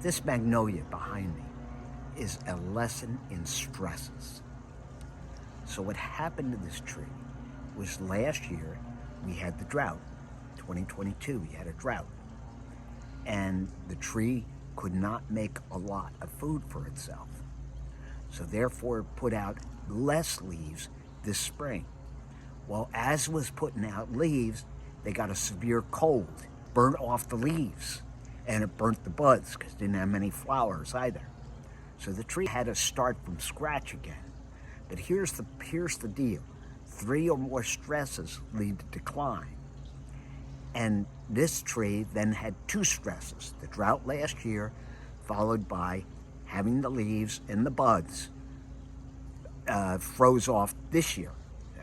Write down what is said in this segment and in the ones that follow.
This magnolia behind me is a lesson in stresses. So what happened to this tree was last year we had the drought. 2022, we had a drought. And the tree could not make a lot of food for itself. So therefore it put out less leaves this spring. Well, as was putting out leaves, they got a severe cold, burnt off the leaves, and it burnt the buds because it didn't have many flowers either. So the tree had to start from scratch again. But here's the deal. 3 or more stresses lead to decline. And this tree then had 2 stresses. The drought last year, followed by having the leaves and the buds froze off this year.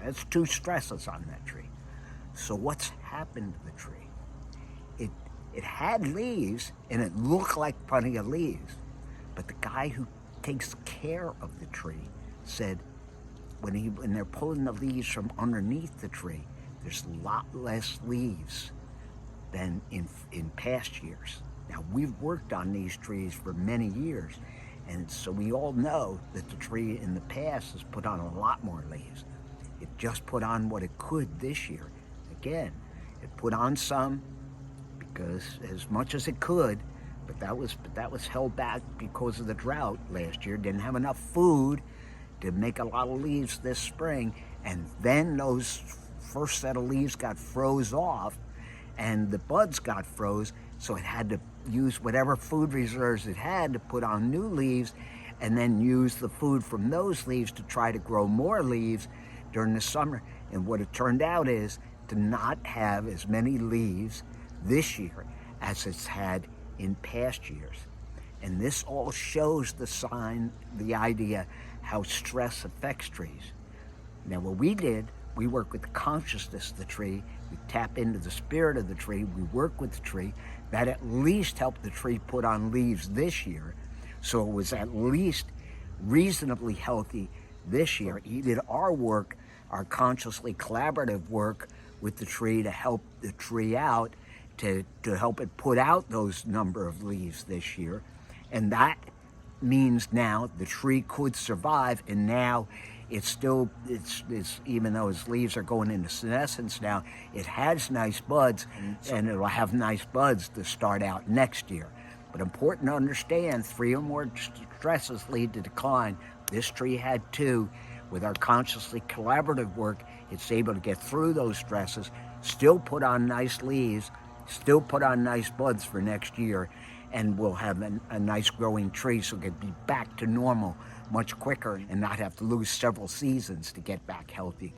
That's 2 stresses on that tree. So what's happened to the tree? It had leaves, and it looked like plenty of leaves. But the guy who takes care of the tree said when they're pulling the leaves from underneath the tree, there's a lot less leaves than in past years. Now, we've worked on these trees for many years, and so we all know that the tree in the past has put on a lot more leaves. It just put on what it could this year. Again, it put on some because as much as it could, but that was held back because of the drought last year. Didn't have enough food to make a lot of leaves this spring, and then those first set of leaves got froze off, and the buds got froze, so it had to use whatever food reserves it had to put on new leaves, and then use the food from those leaves to try to grow more leaves during the summer. And what it turned out is to not have as many leaves this year as it's had in past years. And this all shows the idea how stress affects trees. Now what we did, we work with the consciousness of the tree, we tap into the spirit of the tree, we work with the tree. That at least helped the tree put on leaves this year, so it was at least reasonably healthy this year. He did our work, our consciously collaborative work with the tree to help the tree out, to help it put out those number of leaves this year. And that means now the tree could survive, and now it's even though its leaves are going into senescence now, it has nice buds, and it'll have nice buds to start out next year. But important to understand, 3 or more stresses lead to decline. This tree had 2. With our consciously collaborative work, it's able to get through those stresses, still put on nice leaves, still put on nice buds for next year, and we'll have a nice growing tree, so it can be back to normal much quicker and not have to lose several seasons to get back healthy.